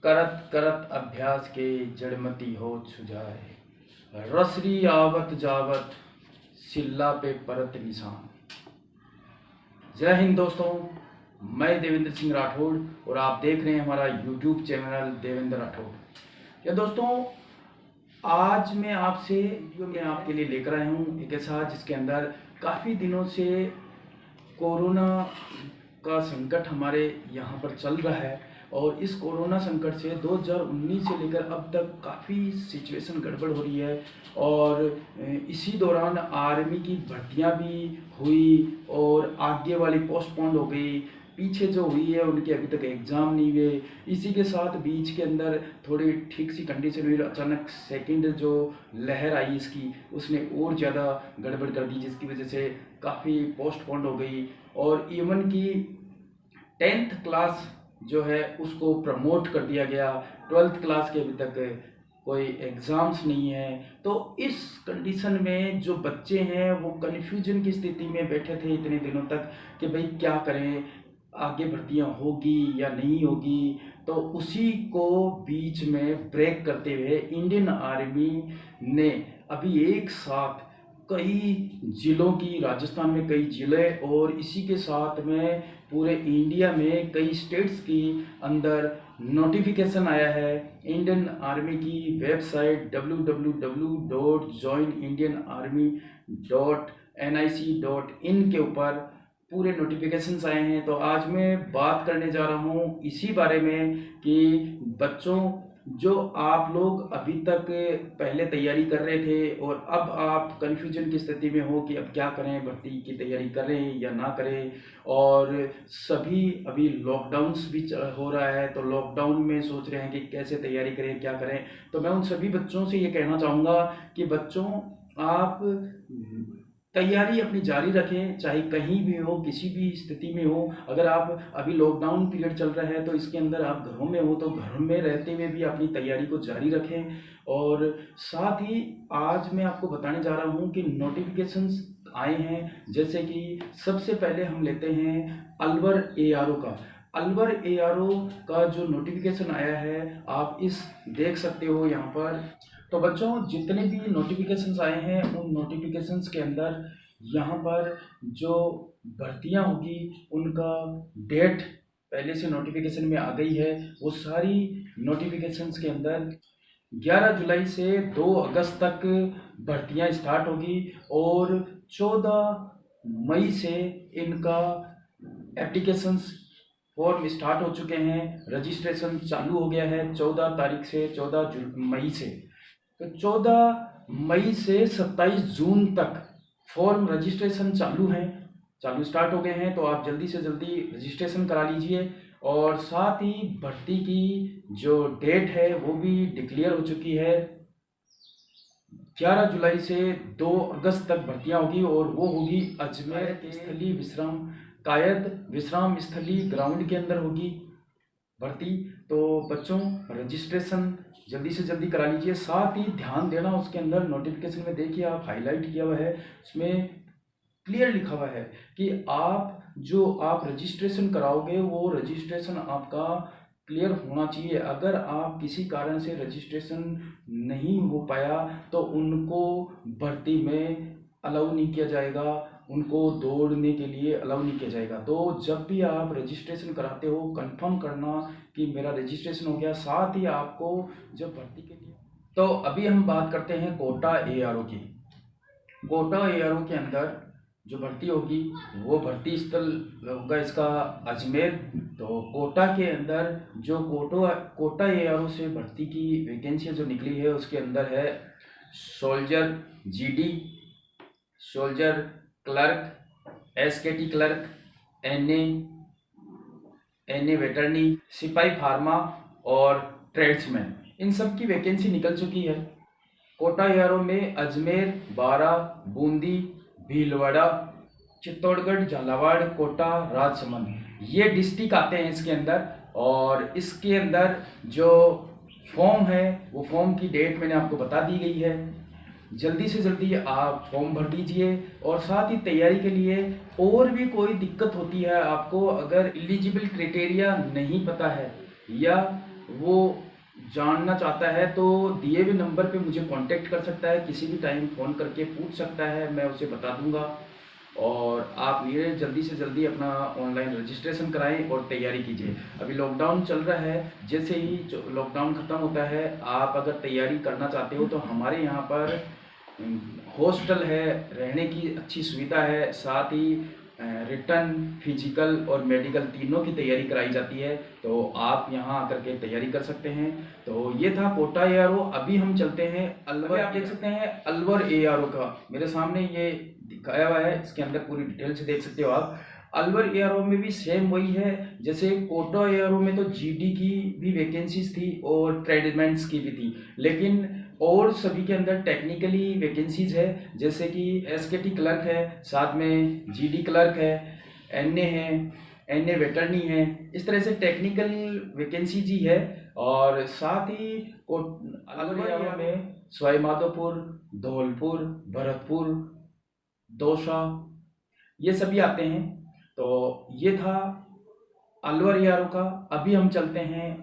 करत करत अभ्यास के जड़मती हो सुझाए, रसरी आवत जावत सिल्ला पे परत निशान। जय हिंद दोस्तों, मैं देवेंद्र सिंह राठौड़ और आप देख रहे हैं हमारा यूट्यूब चैनल देवेंद्र राठौड़। या दोस्तों, आज मैं आपसे वीडियो में आपके लिए लेकर आया हूँ एक ऐसा जिसके अंदर काफ़ी दिनों से कोरोना का संकट हमारे यहाँ पर चल रहा है और इस कोरोना संकट से 2019 से लेकर अब तक काफ़ी सिचुएशन गड़बड़ हो रही है और इसी दौरान आर्मी की भर्तियां भी हुई और आगे वाली पोस्टपोन हो गई। पीछे जो हुई है उनके अभी तक एग्ज़ाम नहीं हुए। इसी के साथ बीच के अंदर थोड़ी ठीक सी कंडीशन हुई, अचानक सेकंड जो लहर आई इसकी उसने और ज़्यादा गड़बड़ कर दी, जिसकी वजह से काफ़ी पोस्टपोन हो गई और इवन की 10th क्लास जो है उसको प्रमोट कर दिया गया। 12th क्लास के अभी तक कोई एग्ज़ाम्स नहीं है। तो इस कंडीशन में जो बच्चे हैं वो कन्फ्यूजन की स्थिति में बैठे थे इतने दिनों तक कि भाई क्या करें, आगे भर्तियां होगी या नहीं होगी। तो उसी को बीच में ब्रेक करते हुए इंडियन आर्मी ने अभी एक साथ कई ज़िलों की, राजस्थान में कई ज़िले और इसी के साथ में पूरे इंडिया में कई स्टेट्स की अंदर नोटिफिकेशन आया है। इंडियन आर्मी की वेबसाइट www.joinindianarmy.nic.in के ऊपर पूरे नोटिफिकेशंस आए हैं। तो आज मैं बात करने जा रहा हूँ इसी बारे में कि बच्चों, जो आप लोग अभी तक पहले तैयारी कर रहे थे और अब आप कन्फ्यूजन की स्थिति में हो कि अब क्या करें, भर्ती की तैयारी करें या ना करें, और सभी अभी लॉकडाउन्स भी हो रहा है तो लॉकडाउन में सोच रहे हैं कि कैसे तैयारी करें, क्या करें। तो मैं उन सभी बच्चों से ये कहना चाहूँगा कि बच्चों, आप तैयारी अपनी जारी रखें, चाहे कहीं भी हो, किसी भी स्थिति में हो। अगर आप अभी लॉकडाउन पीरियड चल रहा है तो इसके अंदर आप घरों में हो तो घर में रहते हुए भी अपनी तैयारी को जारी रखें। और साथ ही आज मैं आपको बताने जा रहा हूं कि नोटिफिकेशंस आए हैं। जैसे कि सबसे पहले हम लेते हैं अलवर एआरओ का। अलवर एआरओ का जो नोटिफिकेशन आया है आप इस देख सकते हो यहाँ पर। तो बच्चों, जितने भी नोटिफिकेशंस आए हैं उन नोटिफिकेशंस के अंदर यहाँ पर जो भर्तियाँ होगी उनका डेट पहले से नोटिफिकेशन में आ गई है। वो सारी नोटिफिकेशंस के अंदर 11 जुलाई से 2 अगस्त तक भर्तियाँ स्टार्ट होगी और 14 मई से इनका एप्लीकेशंस फॉर्म स्टार्ट हो चुके हैं। रजिस्ट्रेशन चालू हो गया है 14 तारीख से, 14 मई से। तो 14 मई से 27 जून तक फॉर्म रजिस्ट्रेशन चालू स्टार्ट हो गए हैं। तो आप जल्दी से जल्दी रजिस्ट्रेशन करा लीजिए। और साथ ही भर्ती की जो डेट है वो भी डिक्लेयर हो चुकी है। 11 जुलाई से 2 अगस्त तक भर्तियां होगी और वो होगी अजमेर के स्थली कायद विश्राम स्थली ग्राउंड के अंदर होगी भर्ती। तो बच्चों, रजिस्ट्रेशन जल्दी से जल्दी करा लीजिए। साथ ही ध्यान देना, उसके अंदर नोटिफिकेशन में देखिए आप हाईलाइट किया हुआ है, उसमें क्लियर लिखा हुआ है कि आप रजिस्ट्रेशन कराओगे वो रजिस्ट्रेशन आपका क्लियर होना चाहिए। अगर आप किसी कारण से रजिस्ट्रेशन नहीं हो पाया तो उनको भर्ती में अलाउ नहीं किया जाएगा, उनको दौड़ने के लिए अलाउ नहीं किया जाएगा। तो जब भी आप रजिस्ट्रेशन कराते हो कंफर्म करना कि मेरा रजिस्ट्रेशन हो गया। साथ ही आपको जब भर्ती के लिए, तो अभी हम बात करते हैं कोटा एआरओ की। कोटा एआरओ के अंदर जो भर्ती होगी वो भर्ती स्थल होगा इसका अजमेर। तो कोटा के अंदर जो कोटा एआरओ से भर्ती की वैकेंसी जो निकली है उसके अंदर है soldier GD, soldier clerk, SKT clerk, NA veterinary, सिपाही फार्मा और ट्रेड्समैन। इन सब की वैकेंसी निकल चुकी है। कोटा एआरओ में अजमेर, बारा, बूंदी, भीलवाड़ा, चित्तौड़गढ़, झालावाड़, कोटा, राजसमंद ये डिस्ट्रिक्ट आते हैं इसके अंदर। और इसके अंदर जो फॉर्म है वो फॉर्म की डेट मैंने आपको बता दी गई है। जल्दी से जल्दी आप फॉर्म भर दीजिए। और साथ ही तैयारी के लिए और भी कोई दिक्कत होती है आपको, अगर एलिजिबल क्राइटेरिया नहीं पता है या वो जानना चाहता है तो दिए हुए नंबर पे मुझे कांटेक्ट कर सकता है, किसी भी टाइम फ़ोन करके पूछ सकता है, मैं उसे बता दूंगा। और आप ये जल्दी से जल्दी अपना ऑनलाइन रजिस्ट्रेशन कराएं और तैयारी कीजिए। अभी लॉकडाउन चल रहा है, जैसे ही लॉकडाउन ख़त्म होता है, आप अगर तैयारी करना चाहते हो तो हमारे यहाँ पर हॉस्टल है, रहने की अच्छी सुविधा है, साथ ही रिटर्न, फिजिकल और मेडिकल तीनों की तैयारी कराई जाती है। तो आप यहाँ आकर के तैयारी कर सकते हैं। तो ये था कोटा ARO। अभी हम चलते हैं अलवर। आप देख सकते हैं अलवर ARO का मेरे सामने ये दिखाया हुआ है, इसके अंदर पूरी डिटेल से देख सकते हो आप। अलवर ARO में भी सेम वही है, जैसे कोटा ARO में तो GD की भी वैकेंसीज थी और ट्रेडमेंट्स की भी थी, लेकिन और सभी के अंदर टेक्निकली वैकेंसीज है, जैसे कि SKT क्लर्क है, साथ में GD क्लर्क है, NA है, NA वेटरनी है। इस तरह से टेक्निकल वैकेंसीज ही है। और साथ ही अलवर ARO में सवाई माधोपुर, धौलपुर, भरतपुर, दौसा, ये सभी आते हैं। तो ये था अलवर ARO का। अभी हम चलते हैं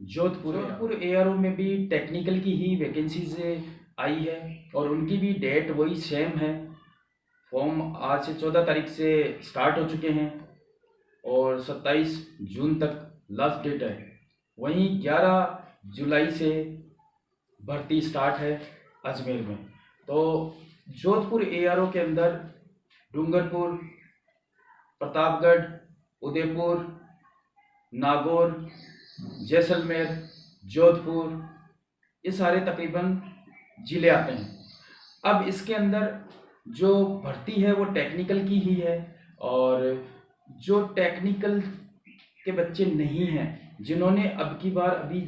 जोधपुर ARO में भी टेक्निकल की ही वैकेंसीज आई है और उनकी भी डेट वही सेम है। फॉर्म आज से 14 तारीख से स्टार्ट हो चुके हैं और 27 जून तक लास्ट डेट है। वहीं 11 जुलाई से भर्ती स्टार्ट है अजमेर में। तो जोधपुर ARO के अंदर डूंगरपुर, प्रतापगढ़, उदयपुर, नागौर, जैसलमेर, जोधपुर, ये सारे तकरीबन ज़िले आते हैं। अब इसके अंदर जो भर्ती है वो टेक्निकल की ही है। और जो टेक्निकल के बच्चे नहीं हैं, जिन्होंने अब की बार अभी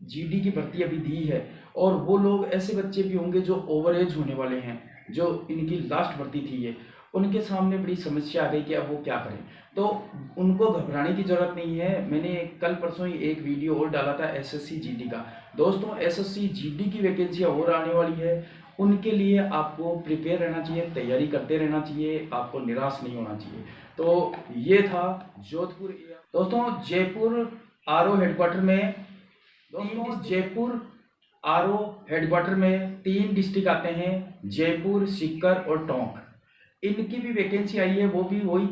GD की भर्ती अभी दी है, और वो लोग ऐसे बच्चे भी होंगे जो ओवर एज होने वाले हैं, जो इनकी लास्ट भर्ती थी ये, उनके सामने बड़ी समस्या आ गई कि अब वो क्या करें। तो उनको घबराने की ज़रूरत नहीं है। मैंने कल परसों ही एक वीडियो और डाला था SSC GD का। दोस्तों SSC GD की वैकेंसियाँ और आने वाली है, उनके लिए आपको प्रिपेयर रहना चाहिए, तैयारी करते रहना चाहिए, आपको निराश नहीं होना चाहिए। तो ये था जोधपुर। दोस्तों जयपुर RO हेडक्वार्टर में जयपुर RO हेडक्वार्टर में 3 डिस्ट्रिक्ट आते हैं, जयपुर, सीकर और टोंक। इनकी भी वैकेंसी आई है, वो भी वही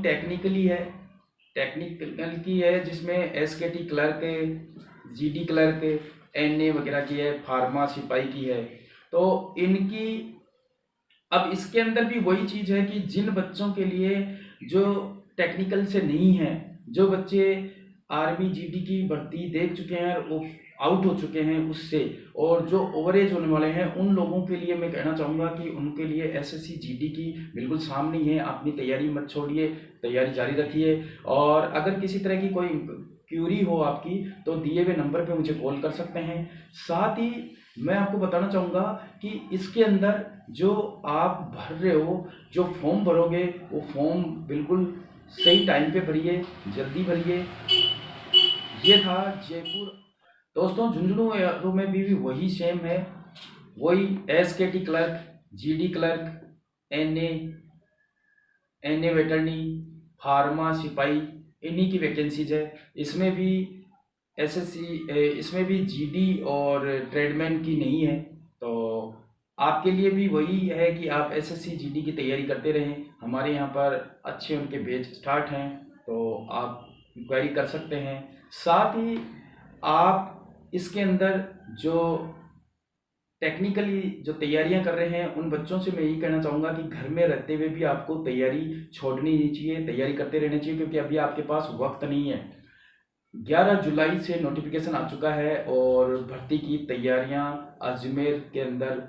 टेक्निकल की है, जिसमें SKT clerk, GD clerk, NA वगैरह की है, फार्मा सिपाही की है। तो इनकी अब इसके अंदर भी वही चीज़ है कि जिन बच्चों के लिए जो टेक्निकल से नहीं है, जो बच्चे आर्मी GD की भर्ती देख चुके हैं और वो आउट हो चुके हैं उससे, और जो ओवरेज होने वाले हैं, उन लोगों के लिए मैं कहना चाहूँगा कि उनके लिए SSC GD की बिल्कुल सामने ही है। अपनी तैयारी मत छोड़िए, तैयारी जारी रखिए। और अगर किसी तरह की कोई क्यूरी हो आपकी तो दिए हुए नंबर पे मुझे कॉल कर सकते हैं। साथ ही मैं आपको बताना चाहूँगा कि इसके अंदर जो आप भर रहे हो, जो फॉर्म भरोगे, वो फॉर्म बिल्कुल सही टाइम पे भरिए, जल्दी भरिए। ये था जयपुर। दोस्तों झुंझुनू ARO में भी वही सेम है, वही SKT clerk, GD clerk, NA veterinary, pharma सिपाही, इन्हीं की वैकेंसीज है। इसमें भी इसमें भी GD और ट्रेडमैन की नहीं है। तो आपके लिए भी वही है कि आप SSC GD की तैयारी करते रहें। हमारे यहाँ पर अच्छे उनके बैच स्टार्ट हैं, तो आप इंक्वायरी कर सकते हैं। साथ ही आप इसके अंदर जो टेक्निकली जो तैयारियां कर रहे हैं, उन बच्चों से मैं यही कहना चाहूँगा कि घर में रहते हुए भी आपको तैयारी छोड़नी नहीं चाहिए, तैयारी करते रहना चाहिए, क्योंकि अभी आपके पास वक्त नहीं है। 11 जुलाई से नोटिफिकेशन आ चुका है और भर्ती की तैयारियां अजमेर के अंदर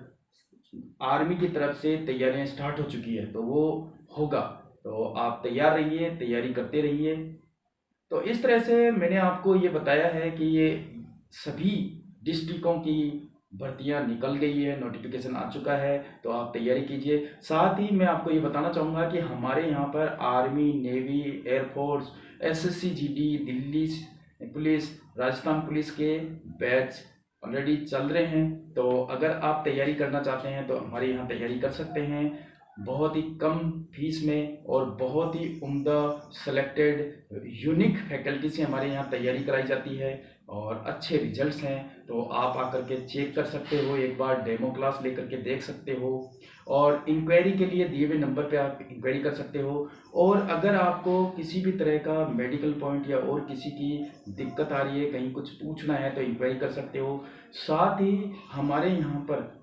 आर्मी की तरफ से तैयारियां स्टार्ट हो चुकी है, तो वो होगा। तो आप तैयार रहिए, तैयारी करते रहिए। तो इस तरह से मैंने आपको ये बताया है कि ये सभी डिस्ट्रिक्टों की भर्तियां निकल गई है, नोटिफिकेशन आ चुका है, तो आप तैयारी कीजिए। साथ ही मैं आपको ये बताना चाहूँगा कि हमारे यहाँ पर army, navy, air force, SSC GD, Delhi police, Rajasthan police के बैच ऑलरेडी चल रहे हैं। तो अगर आप तैयारी करना चाहते हैं तो हमारे यहाँ तैयारी कर सकते हैं, बहुत ही कम फीस में और बहुत ही उम्दा सेलेक्टेड यूनिक फैकल्टी से हमारे यहाँ तैयारी कराई जाती है। और अच्छे रिजल्ट्स हैं। तो आप आकर के चेक कर सकते हो, एक बार डेमो क्लास लेकर के देख सकते हो, और इंक्वायरी के लिए दिए हुए नंबर पे आप इंक्वायरी कर सकते हो। और अगर आपको किसी भी तरह का मेडिकल पॉइंट या और किसी की दिक्कत आ रही है, कहीं कुछ पूछना है, तो इंक्वायरी कर सकते हो। साथ ही हमारे यहाँ पर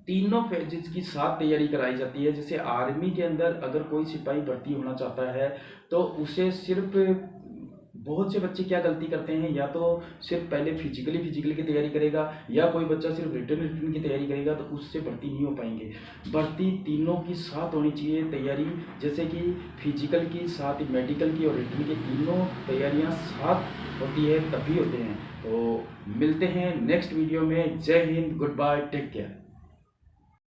तीनों फेजेस की साथ तैयारी कराई जाती है। जैसे आर्मी के अंदर अगर कोई सिपाही भर्ती होना चाहता है तो उसे सिर्फ, बहुत से बच्चे क्या गलती करते हैं, या तो सिर्फ पहले फिजिकली की तैयारी करेगा, या कोई बच्चा सिर्फ रिटर्न की तैयारी करेगा, तो उससे भर्ती नहीं हो पाएंगे। भर्ती तीनों की साथ होनी चाहिए तैयारी, जैसे कि फिजिकल की साथ ही मेडिकल की और रिटर्न की तीनों तैयारियां साथ होती है, तभी होते हैं। तो मिलते हैं नेक्स्ट वीडियो में। जय हिंद, गुड बाय, टेक केयर।